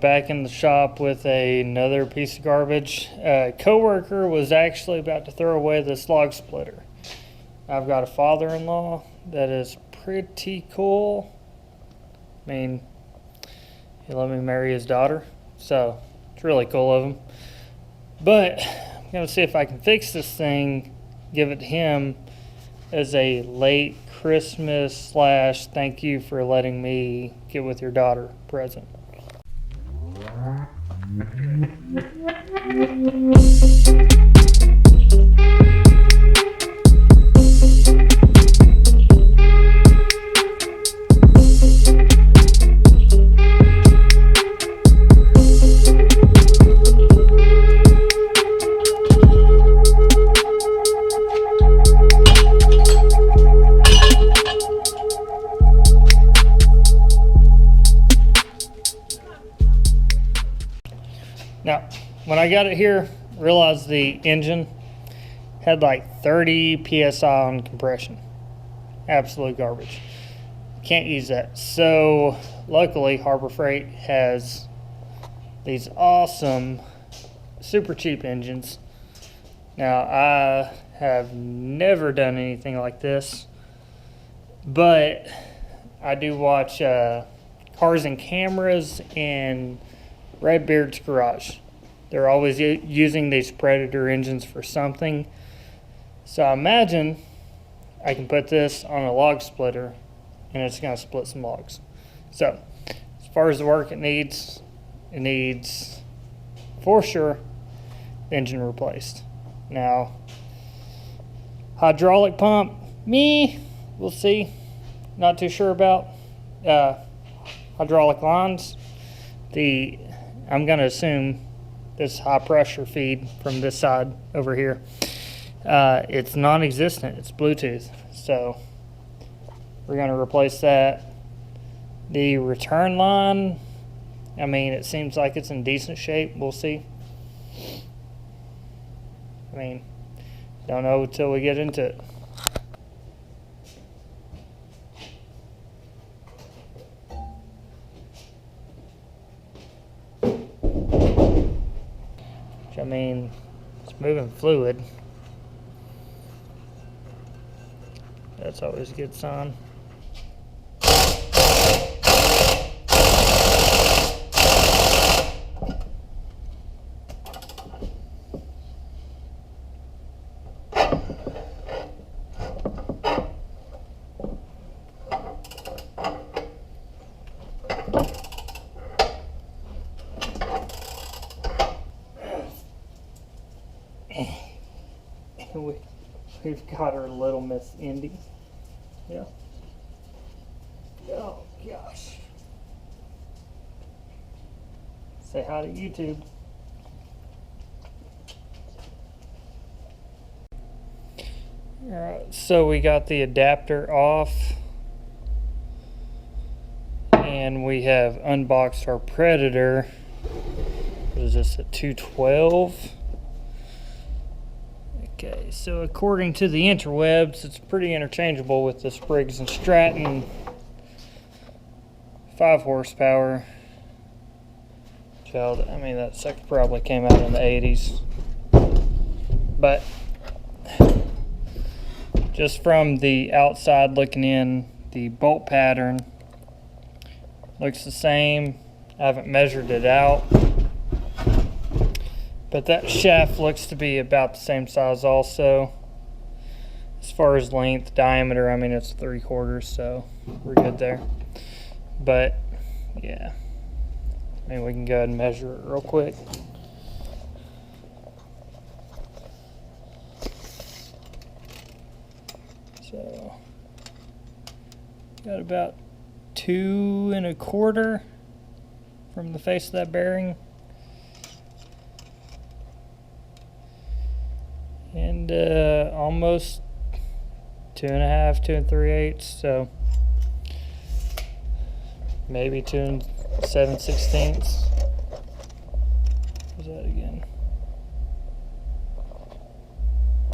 Back in the shop with another piece of garbage. A coworker was actually about to throw away this log splitter. I've got a father-in-law that is pretty cool. I mean, he let me marry his daughter, so it's really cool of him. But I'm gonna see if I can fix this thing, give it to him as a late Christmas / thank you for letting me get with your daughter present. Now, when I got it here, realized the engine had like 30 PSI on compression. Absolute garbage. Can't use that. So, luckily, Harbor Freight has these awesome, super cheap engines. Now, I have never done anything like this, but I do watch Cars and Cameras and Redbeard's Garage. They're always using these Predator engines for something. So I imagine I can put this on a log splitter and it's going to split some logs. So as far as the work it needs for sure the engine replaced. Now, hydraulic pump, we'll see. Not too sure about hydraulic lines. I'm going to assume this high pressure feed from this side over here, it's non-existent. It's Bluetooth. So we're going to replace that. The return line, I mean, it seems like it's in decent shape. We'll see. I mean, don't know until we get into it. I mean, it's moving fluid. That's always a good sign. We've got our little Miss Indy. Yeah. Oh gosh. Say hi to YouTube. Alright, so we got the adapter off. And we have unboxed our Predator. What is this, a 212? Okay, so according to the interwebs, it's pretty interchangeable with the Briggs & Stratton 5 horsepower. Child, I mean, that sucker probably came out in the 80s. But just from the outside looking in, the bolt pattern looks the same. I haven't measured it out. But that shaft looks to be about the same size also. As far as length, diameter, I mean, it's 3/4, so we're good there. But, yeah. I mean, we can go ahead and measure it real quick. So, got about 2 1/4 from the face of that bearing. And almost 2 1/2, 2 3/8, so maybe 2 7/16. What's that again?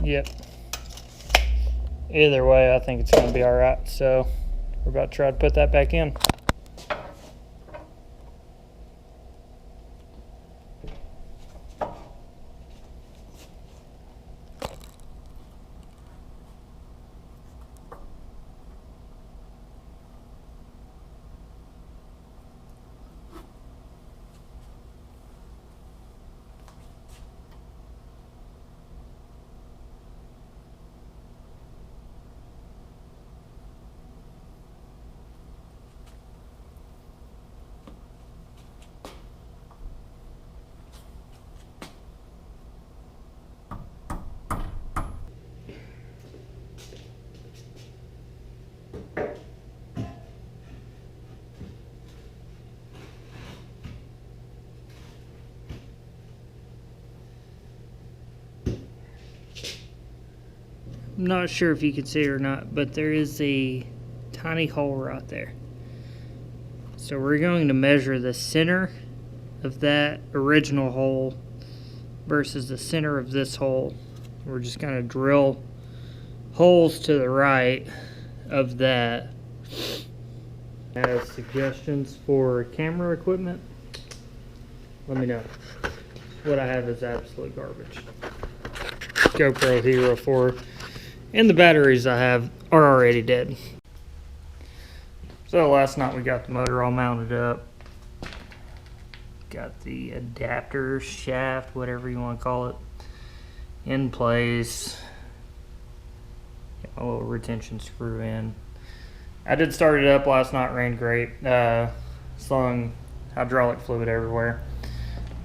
Yep. Either way, I think it's going to be alright, so we're about to try to put that back in. I'm not sure if you can see it or not, but there is a tiny hole right there. So we're going to measure the center of that original hole versus the center of this hole. We're just going to drill holes to the right of that. As suggestions for camera equipment, let me know. What I have is absolute garbage. GoPro Hero 4 and the batteries I have are already dead. So last night we got the motor all mounted up. Got the adapter, shaft, whatever you want to call it, in place. Got a little retention screw in. I did start it up last night, ran great. Slung hydraulic fluid everywhere.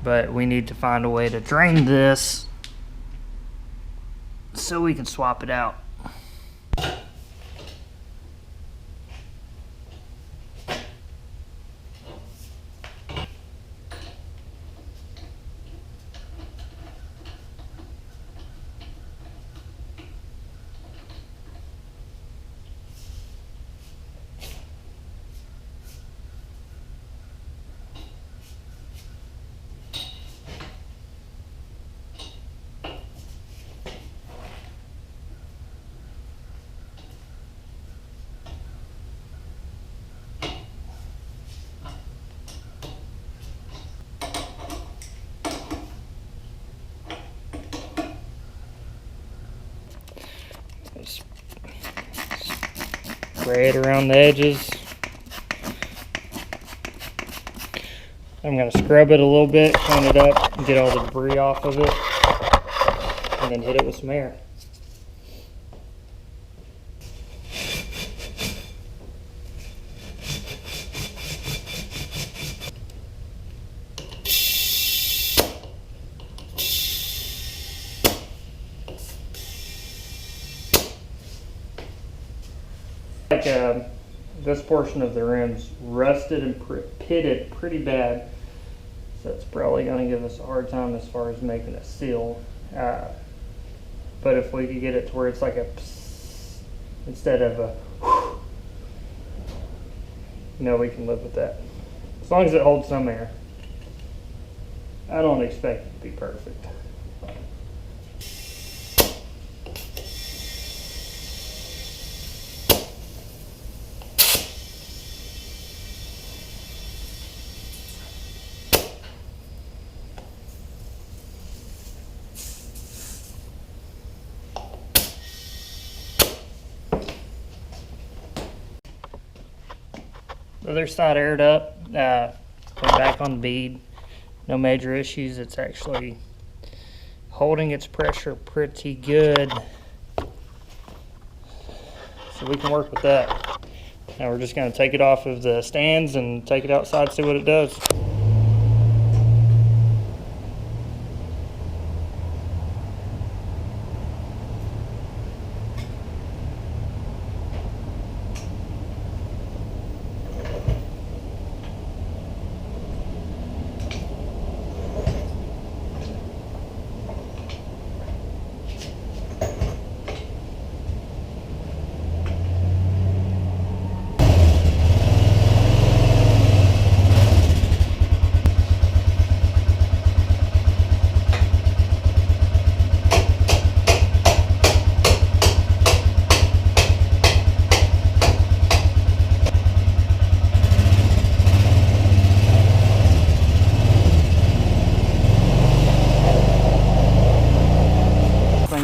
But we need to find a way to drain this so we can swap it out. Spray it around the edges. I'm going to scrub it a little bit, clean it up, and get all the debris off of it, and then hit it with some air. This portion of the rim's rusted and pitted pretty bad, so it's probably going to give us a hard time as far as making a seal. But if we could get it to where it's like a psst instead of a whoosh, we can live with that. As long as it holds some air. I don't expect it to be perfect. The other side aired up, went back on the bead, no major issues. It's actually holding its pressure pretty good, so we can work with that. Now we're just going to take it off of the stands and take it outside, see what it does.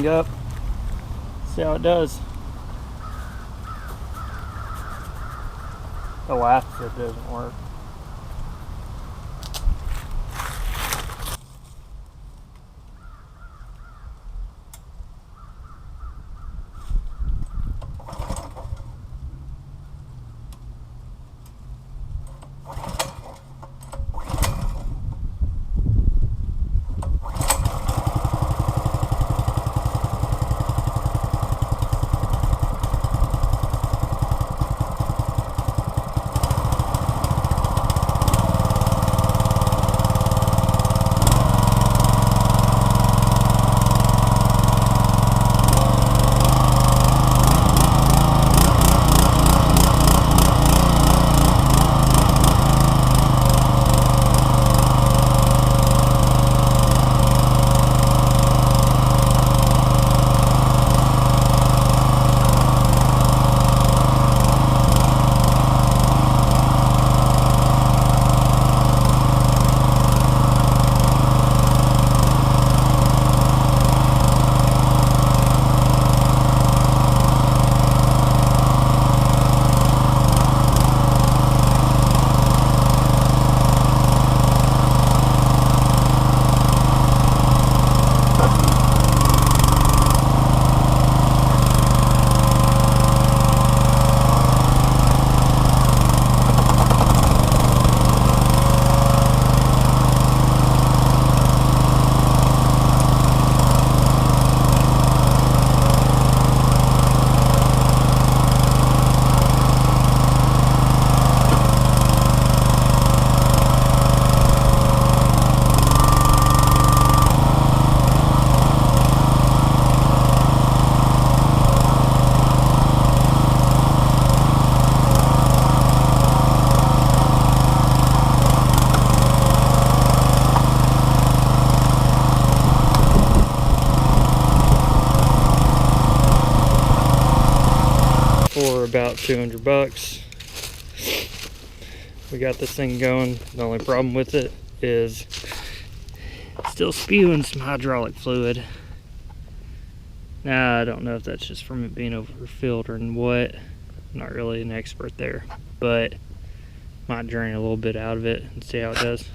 Up, see how it does. The last fit doesn't work. for about 200 bucks. We got this thing going. The only problem with it is still spewing some hydraulic fluid. Now, I don't know if that's just from it being overfilled or what. I'm not really an expert there, but might drain a little bit out of it and see how it does.